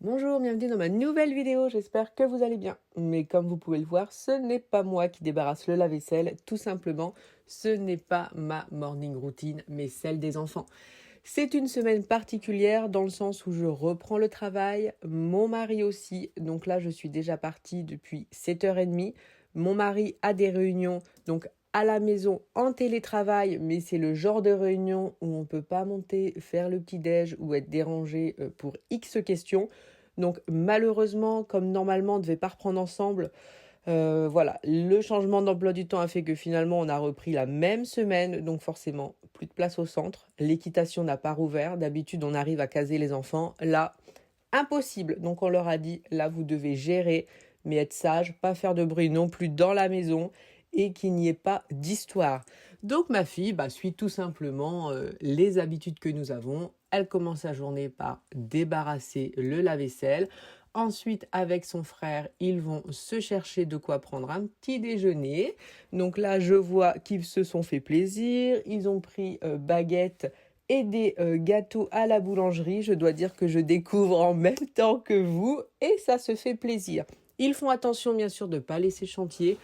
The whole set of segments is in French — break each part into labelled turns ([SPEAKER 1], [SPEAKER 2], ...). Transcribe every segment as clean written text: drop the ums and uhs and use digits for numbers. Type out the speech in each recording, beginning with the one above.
[SPEAKER 1] Bonjour, bienvenue dans ma nouvelle vidéo, j'espère que vous allez bien. Mais comme vous pouvez le voir, ce n'est pas moi qui débarrasse le lave-vaisselle, tout simplement, ce n'est pas ma morning routine, mais celle des enfants. C'est une semaine particulière dans le sens où je reprends le travail, mon mari aussi, donc là je suis déjà partie depuis 7h30. Mon mari a des réunions, donc à la maison en télétravail, mais c'est le genre de réunion où on ne peut pas monter, faire le petit-déj ou être dérangé pour X questions. Donc malheureusement, comme normalement on ne devait pas reprendre ensemble, voilà, le changement d'emploi du temps a fait que finalement on a repris la même semaine, donc forcément plus de place au centre. L'équitation n'a pas rouvert, d'habitude on arrive à caser les enfants, là impossible. Donc on leur a dit, là vous devez gérer, mais être sage, pas faire de bruit non plus dans la maison et qu'il n'y ait pas d'histoire. Donc ma fille suit tout simplement les habitudes que nous avons. Elle commence sa journée par débarrasser le lave-vaisselle. Ensuite, avec son frère, ils vont se chercher de quoi prendre un petit déjeuner. Donc là, je vois qu'ils se sont fait plaisir. Ils ont pris baguettes et des gâteaux à la boulangerie. Je dois dire que je découvre en même temps que vous et ça se fait plaisir. Ils font attention bien sûr de ne pas laisser chantier.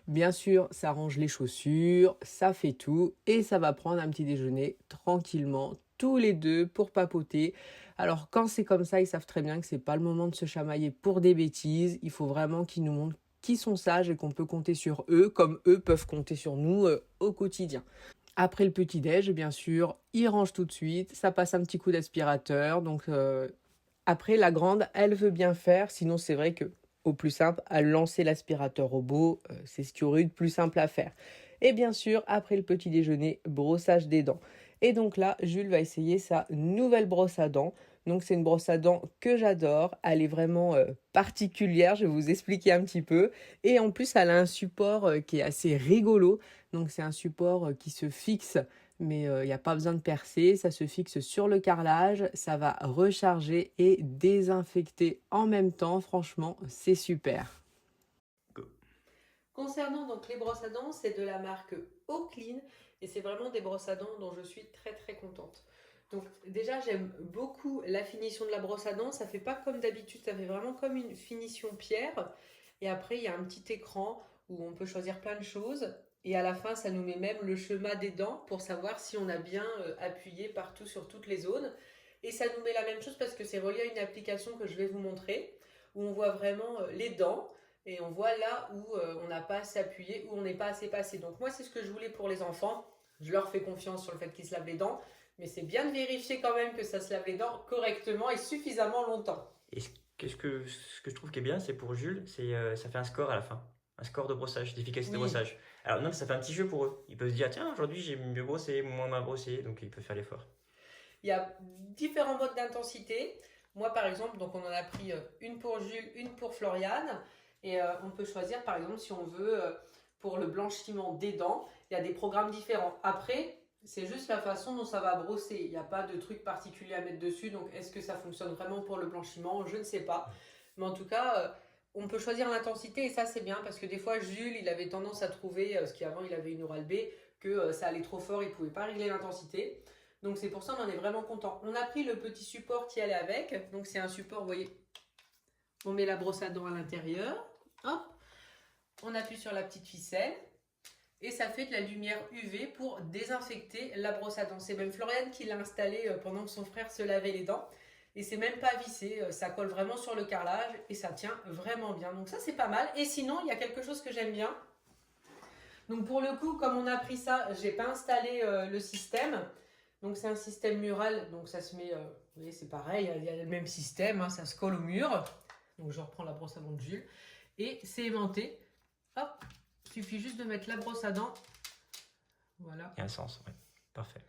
[SPEAKER 1] Bien sûr, ça range les chaussures, ça fait tout et ça va prendre un petit déjeuner tranquillement, tous les deux pour papoter. Alors quand c'est comme ça, ils savent très bien que c'est pas le moment de se chamailler pour des bêtises. Il faut vraiment qu'ils nous montrent qu'ils sont sages et qu'on peut compter sur eux comme eux peuvent compter sur nous au quotidien. Après le petit-déj, bien sûr, ils rangent tout de suite, ça passe un petit coup d'aspirateur. Donc après, la grande, elle veut bien faire, sinon c'est vrai que au plus simple, à lancer l'aspirateur robot, c'est ce qu'il y aurait eu de plus simple à faire. Et bien sûr, après le petit déjeuner, brossage des dents. Et donc là, Jules va essayer sa nouvelle brosse à dents. Donc c'est une brosse à dents que j'adore. Elle est vraiment particulière, je vais vous expliquer un petit peu. Et en plus, elle a un support qui est assez rigolo. Donc c'est un support qui se fixe, mais il n'y a pas besoin de percer. Ça se fixe sur le carrelage, ça va recharger et désinfecter en même temps. Franchement, c'est super. Concernant donc les brosses à dents, c'est de la marque Oclean et c'est vraiment des brosses à dents dont je suis très très contente. Donc déjà j'aime beaucoup la finition de la brosse à dents, ça fait pas comme d'habitude, ça fait vraiment comme une finition pierre. Et après il y a un petit écran où on peut choisir plein de choses et à la fin ça nous met même le schéma des dents pour savoir si on a bien appuyé partout sur toutes les zones. Et ça nous met la même chose parce que c'est relié à une application que je vais vous montrer où on voit vraiment les dents. Et on voit là où on n'a pas assez appuyé, où on n'est pas assez passé. Donc moi, c'est ce que je voulais pour les enfants. Je leur fais confiance sur le fait qu'ils se lavent les dents. Mais c'est bien de vérifier quand même que ça se lave les dents correctement et suffisamment longtemps.
[SPEAKER 2] Et ce que je trouve qui est bien, c'est pour Jules, ça fait un score à la fin. Un score de brossage, d'efficacité de
[SPEAKER 1] Oui,
[SPEAKER 2] brossage. Alors non, ça fait un petit jeu pour eux. Ils peuvent se dire, tiens, aujourd'hui j'ai mieux brossé, moins mal brossé, donc ils peuvent faire l'effort.
[SPEAKER 1] il y a différents modes d'intensité. Moi, par exemple, donc on en a pris une pour Jules, une pour Floriane. Et on peut choisir, par exemple, si on veut, pour le blanchiment des dents, il y a des programmes différents. Après, c'est juste la façon dont ça va brosser. Il n'y a pas de truc particulier à mettre dessus. Donc, est-ce que ça fonctionne vraiment pour le blanchiment? Je ne sais pas. Mais en tout cas, on peut choisir l'intensité et ça, c'est bien parce que des fois, Jules, il avait tendance à trouver, parce qu'avant, il avait une Oral-B, que ça allait trop fort, il ne pouvait pas régler l'intensité. Donc c'est pour ça qu'on en est vraiment content. On a pris le petit support qui allait avec. Donc c'est un support, vous voyez, on met la brosse à dents à l'intérieur. Hop, on appuie sur la petite ficelle. Et ça fait de la lumière UV pour désinfecter la brosse à dents. C'est même Floriane qui l'a installé pendant que son frère se lavait les dents. Et c'est même pas vissé, ça colle vraiment sur le carrelage et ça tient vraiment bien. Donc ça c'est pas mal. Et sinon, il y a quelque chose que j'aime bien. Donc pour le coup, comme on a pris ça, j'ai pas installé le système. Donc c'est un système mural, donc ça se met, vous voyez c'est pareil, il y a le même système, hein, ça se colle au mur. Donc je reprends la brosse à dents de Jules. Et c'est aimanté. Hop, il suffit juste de mettre la brosse à dents. Voilà.
[SPEAKER 2] Il y a un sens, ouais. Parfait.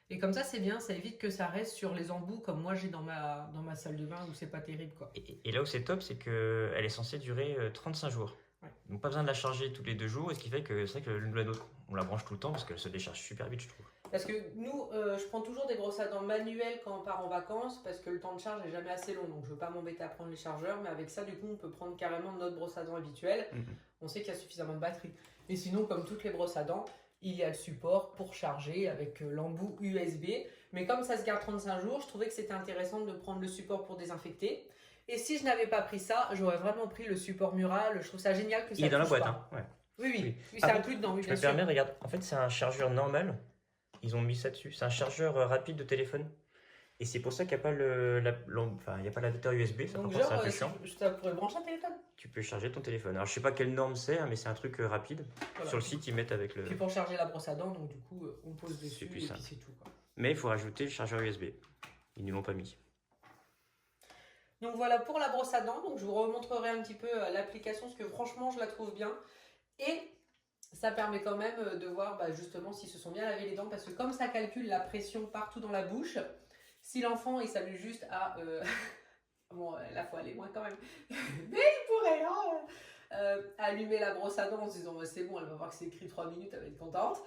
[SPEAKER 1] Et comme ça c'est bien, ça évite que ça reste sur les embouts comme moi j'ai dans ma salle de bain où c'est pas terrible quoi.
[SPEAKER 2] Et là où c'est top, c'est qu'elle est censée durer 35 jours.
[SPEAKER 1] Ouais.
[SPEAKER 2] Donc pas besoin de la charger tous les 2 jours, et ce qui fait que c'est vrai que l'une ou l'autre, on la branche tout le temps parce qu'elle se décharge super vite, je trouve.
[SPEAKER 1] Parce que nous, je prends toujours des brosses à dents manuelles quand on part en vacances parce que le temps de charge n'est jamais assez long. Donc je ne veux pas m'embêter à prendre les chargeurs, mais avec ça, du coup, on peut prendre carrément notre brosse à dents habituelle.
[SPEAKER 2] Mhm.
[SPEAKER 1] On sait qu'il y a suffisamment de batterie. Et sinon, comme toutes les brosses à dents, il y a le support pour charger avec l'embout USB. Mais comme ça se garde 35 jours, je trouvais que c'était intéressant de prendre le support pour désinfecter. Et si je n'avais pas pris ça, j'aurais vraiment pris le support mural. Je trouve ça génial que ça
[SPEAKER 2] Il est dans la
[SPEAKER 1] touche
[SPEAKER 2] boîte,
[SPEAKER 1] pas.
[SPEAKER 2] hein. Ouais.
[SPEAKER 1] Oui, oui,
[SPEAKER 2] Oui.
[SPEAKER 1] oui,
[SPEAKER 2] Par
[SPEAKER 1] c'est
[SPEAKER 2] contre,
[SPEAKER 1] inclus dedans, oui,
[SPEAKER 2] je
[SPEAKER 1] bien
[SPEAKER 2] me
[SPEAKER 1] sûr.
[SPEAKER 2] permets, regarde, en fait, c'est un chargeur normal. Ils ont mis ça dessus. C'est un chargeur rapide de téléphone. Et c'est pour ça qu'il n'y a pas enfin, il y a pas l'adapteur USB. Ça, par
[SPEAKER 1] Donc,
[SPEAKER 2] contre, c'est un
[SPEAKER 1] genre,
[SPEAKER 2] peu chiant.
[SPEAKER 1] ça pourrait brancher un téléphone.
[SPEAKER 2] Tu peux charger ton téléphone. Alors, je sais pas quelle norme c'est, hein, mais c'est un truc rapide.
[SPEAKER 1] Voilà.
[SPEAKER 2] Sur le site, ils mettent avec le.
[SPEAKER 1] Puis pour charger la brosse à dents, donc du coup, on pose
[SPEAKER 2] C'est
[SPEAKER 1] dessus
[SPEAKER 2] plus
[SPEAKER 1] et
[SPEAKER 2] simple.
[SPEAKER 1] puis c'est tout, quoi.
[SPEAKER 2] Mais il faut rajouter le chargeur USB. Ils ne l'ont pas mis.
[SPEAKER 1] Donc voilà pour la brosse à dents. Donc je vous remontrerai un petit peu l'application parce que franchement, je la trouve bien. Et ça permet quand même de voir justement s'ils se sont bien lavés les dents parce que comme ça calcule la pression partout dans la bouche, si l'enfant il s'amuse juste à... bon, là faut aller loin quand même. Mais il pourrait allumer la brosse à dents en se disant c'est bon, elle va voir que c'est écrit 3 minutes, elle va être contente.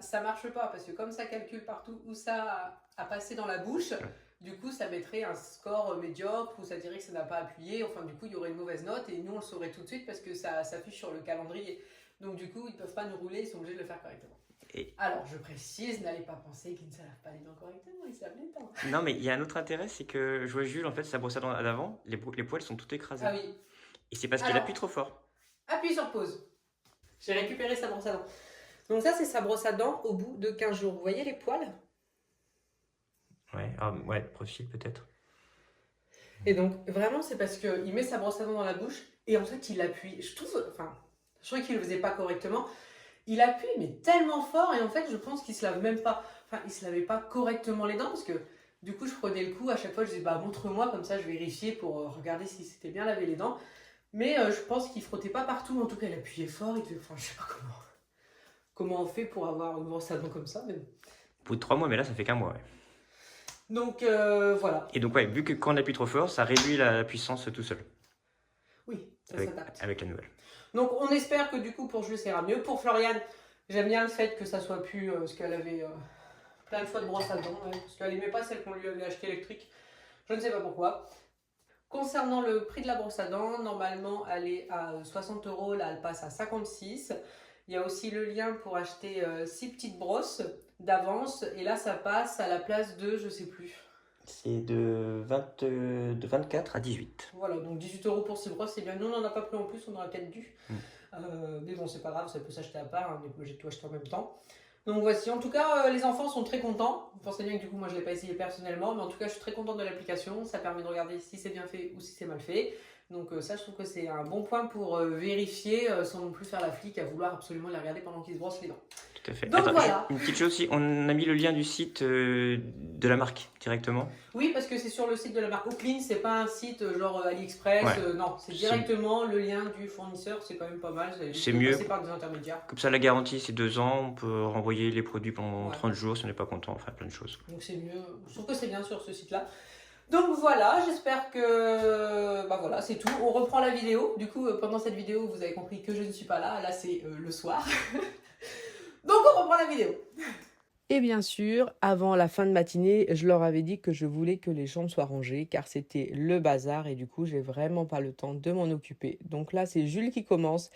[SPEAKER 1] Ça marche pas parce que comme ça calcule partout où ça a passé dans la bouche, du coup ça mettrait un score médiocre ou ça dirait que ça n'a pas appuyé. Enfin du coup il y aurait une mauvaise note et nous on le saurait tout de suite parce que ça s'affiche sur le calendrier. Donc du coup ils peuvent pas nous rouler, ils sont obligés de le faire correctement. Alors je précise, n'allez pas penser qu'ils ne se lavent pas les dents correctement, ils se lavent les dents.
[SPEAKER 2] Non, mais il y a un autre intérêt, c'est que je vois Jules, en fait, sa brosse à dents d'avant, les poils sont tout écrasés.
[SPEAKER 1] Ah oui.
[SPEAKER 2] Et c'est parce qu'il appuie trop fort.
[SPEAKER 1] Appuie sur pause. J'ai récupéré sa brosse à dents. Donc ça c'est sa brosse à dents au bout de 15 jours. Vous voyez les poils ?
[SPEAKER 2] Ouais, profil peut-être.
[SPEAKER 1] Et donc vraiment c'est parce qu'il met sa brosse à dents dans la bouche et en fait il appuie. Je trouvais qu'il le faisait pas correctement. Il appuie mais tellement fort et en fait je pense qu'il se lave même pas. Enfin il se lavait pas correctement les dents parce que du coup je prenais le coup à chaque fois je disais montre-moi comme ça je vérifie pour regarder si c'était bien lavé les dents. Mais je pense qu'il frottait pas partout, en tout cas il appuyait fort, je sais pas comment on fait pour avoir une brosse à dents comme ça. Mais...
[SPEAKER 2] Au bout de 3 mois, mais là ça fait qu'un mois. Ouais.
[SPEAKER 1] Donc voilà.
[SPEAKER 2] Et donc vu que quand on appuie trop fort, ça réduit la puissance tout seul.
[SPEAKER 1] Oui, ça s'adapte.
[SPEAKER 2] Avec la nouvelle.
[SPEAKER 1] Donc on espère que du coup pour Jules ça ira mieux. Pour Floriane, j'aime bien le fait que ça soit plus, parce qu'elle avait plein de fois de brosse à dents, parce qu'elle aimait pas celle qu'on lui avait achetée électrique. Je ne sais pas pourquoi. Concernant le prix de la brosse à dents, normalement elle est à 60 €, là elle passe à 56. Il y a aussi le lien pour acheter 6 petites brosses d'avance et là ça passe à la place de, je sais plus.
[SPEAKER 2] C'est de 24 à 18.
[SPEAKER 1] Voilà, donc 18 € pour 6 brosses, c'est bien. Nous on n'en a pas pris en plus, on aurait peut-être dû. Mais bon, c'est pas grave, ça peut s'acheter à part, on n'est pas obligé de tout acheter en même temps. Donc voici, en tout cas, les enfants sont très contents. Vous pensez bien que du coup, moi je ne l'ai pas essayé personnellement, mais en tout cas, je suis très contente de l'application. Ça permet de regarder si c'est bien fait ou si c'est mal fait. Donc ça, je trouve que c'est un bon point pour vérifier sans non plus faire la flic à vouloir absolument les regarder pendant qu'ils se brossent les dents.
[SPEAKER 2] Tout à fait.
[SPEAKER 1] Donc voilà.
[SPEAKER 2] Une petite chose aussi, on a mis le lien du site de la marque directement.
[SPEAKER 1] Oui, parce que c'est sur le site de la marque Oakley, c'est pas un site genre AliExpress. Non, c'est directement le lien du fournisseur, c'est quand même pas mal.
[SPEAKER 2] C'est mieux.
[SPEAKER 1] Passer par des intermédiaires.
[SPEAKER 2] Comme ça, la garantie c'est 2 ans, on peut renvoyer les produits pendant 30 jours si on n'est pas content, enfin plein de choses.
[SPEAKER 1] Donc c'est mieux, je trouve que c'est bien sur ce site-là. Donc voilà, j'espère que voilà, c'est tout. On reprend la vidéo. Du coup, pendant cette vidéo, vous avez compris que je ne suis pas là. Là, c'est le soir. Donc on reprend la vidéo. Et bien sûr, avant la fin de matinée, je leur avais dit que je voulais que les chambres soient rangées car c'était le bazar et du coup, j'ai vraiment pas le temps de m'en occuper. Donc là, c'est Jules qui commence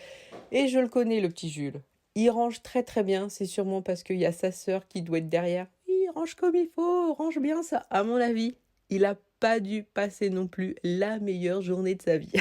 [SPEAKER 1] et je le connais, le petit Jules. Il range très très bien, c'est sûrement parce qu'il y a sa sœur qui doit être derrière. Il range comme il faut, range bien ça, à mon avis. Il a pas dû passer non plus la meilleure journée de sa vie.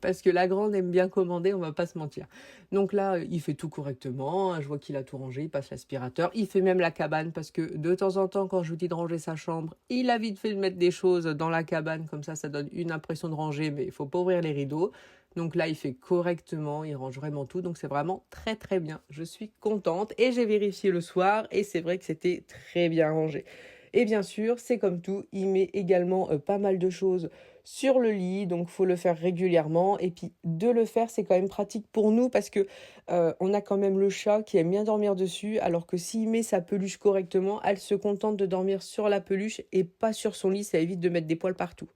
[SPEAKER 1] Parce que la grande aime bien commander, on va pas se mentir. Donc là, il fait tout correctement. Je vois qu'il a tout rangé, il passe l'aspirateur. Il fait même la cabane parce que de temps en temps, quand je vous dis de ranger sa chambre, il a vite fait de mettre des choses dans la cabane. Comme ça donne une impression de ranger, mais il faut pas ouvrir les rideaux. Donc là, il fait correctement, il range vraiment tout. Donc c'est vraiment très très bien. Je suis contente et j'ai vérifié le soir et c'est vrai que c'était très bien rangé. Et bien sûr, c'est comme tout, il met également pas mal de choses sur le lit, donc faut le faire régulièrement. Et puis de le faire, c'est quand même pratique pour nous parce que on a quand même le chat qui aime bien dormir dessus, alors que s'il met sa peluche correctement, elle se contente de dormir sur la peluche et pas sur son lit, ça évite de mettre des poils partout.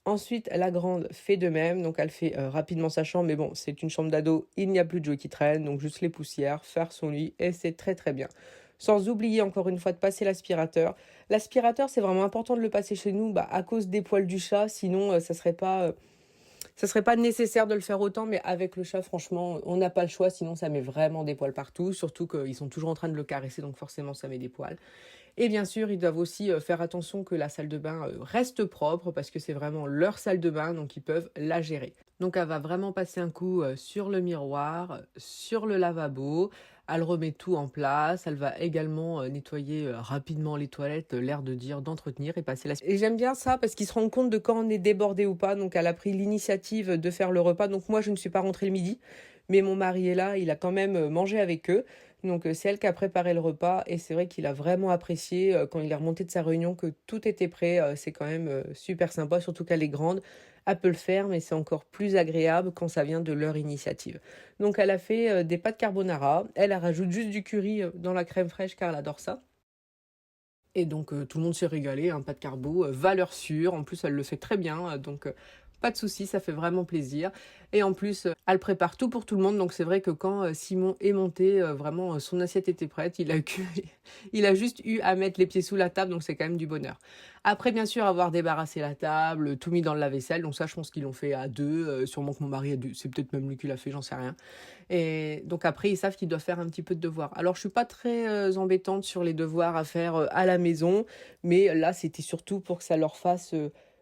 [SPEAKER 1] Ensuite, la grande fait de même, donc elle fait rapidement sa chambre, mais bon, c'est une chambre d'ado, il n'y a plus de jouets qui traînent, donc juste les poussières, faire son lit, et c'est très très bien. Sans oublier encore une fois de passer l'aspirateur. L'aspirateur, c'est vraiment important de le passer chez nous à cause des poils du chat, sinon ça serait pas nécessaire de le faire autant, mais avec le chat, franchement, on n'a pas le choix, sinon ça met vraiment des poils partout, surtout qu'ils sont toujours en train de le caresser, donc forcément ça met des poils. Et bien sûr, ils doivent aussi faire attention que la salle de bain reste propre parce que c'est vraiment leur salle de bain, donc ils peuvent la gérer. Donc elle va vraiment passer un coup sur le miroir, sur le lavabo, elle remet tout en place, elle va également nettoyer rapidement les toilettes, l'air de dire d'entretenir et passer la... Et j'aime bien ça parce qu'ils se rendent compte de quand on est débordé ou pas, donc elle a pris l'initiative de faire le repas, donc moi je ne suis pas rentrée le midi, mais mon mari est là, il a quand même mangé avec eux. Donc c'est elle qui a préparé le repas et c'est vrai qu'il a vraiment apprécié quand il est remonté de sa réunion que tout était prêt. C'est quand même super sympa, surtout qu'elle est grande. Elle peut le faire, mais c'est encore plus agréable quand ça vient de leur initiative. Donc elle a fait des pâtes carbonara. Elle rajoute juste du curry dans la crème fraîche car elle adore ça. Et donc tout le monde s'est régalé, un pâte carbo, valeur sûre. En plus elle le fait très bien, donc pas de souci, ça fait vraiment plaisir. Et en plus, elle prépare tout pour tout le monde. Donc c'est vrai que quand Simon est monté, vraiment son assiette était prête. Il a juste eu à mettre les pieds sous la table, donc c'est quand même du bonheur. Après, bien sûr, avoir débarrassé la table, tout mis dans le lave-vaisselle. Donc ça, je pense qu'ils l'ont fait à deux. Sûrement que mon mari a dû. C'est peut-être même lui qui l'a fait, j'en sais rien. Et donc après, ils savent qu'ils doivent faire un petit peu de devoirs. Alors je suis pas très embêtante sur les devoirs à faire à la maison, mais là c'était surtout pour que ça leur fasse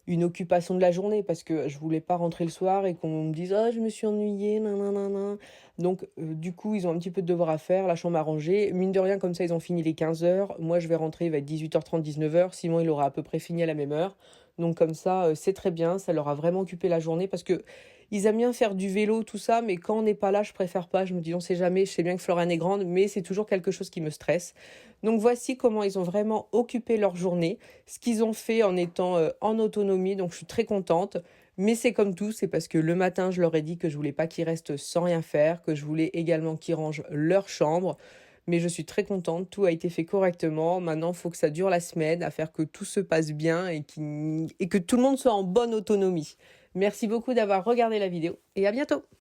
[SPEAKER 1] une occupation de la journée parce que je voulais pas rentrer le soir et qu'on me dise «Ah, je me suis ennuyée, nanana». Donc du coup, ils ont un petit peu de devoirs à faire, la chambre à ranger. Mine de rien, comme ça, ils ont fini les 15 heures. Moi, je vais rentrer, il va être 18h30, 19h. Simon, il aura à peu près fini à la même heure. Donc comme ça, c'est très bien, ça leur a vraiment occupé la journée parce que ils aiment bien faire du vélo, tout ça, mais quand on n'est pas là, je préfère pas. Je me dis, on sait jamais, je sais bien que Florane est grande, mais c'est toujours quelque chose qui me stresse. Donc voici comment ils ont vraiment occupé leur journée, ce qu'ils ont fait en étant en autonomie, donc je suis très contente. Mais c'est comme tout, c'est parce que le matin, je leur ai dit que je voulais pas qu'ils restent sans rien faire, que je voulais également qu'ils rangent leur chambre. Mais je suis très contente, tout a été fait correctement. Maintenant, il faut que ça dure la semaine, à faire que tout se passe bien et que tout le monde soit en bonne autonomie. Merci beaucoup d'avoir regardé la vidéo et à bientôt.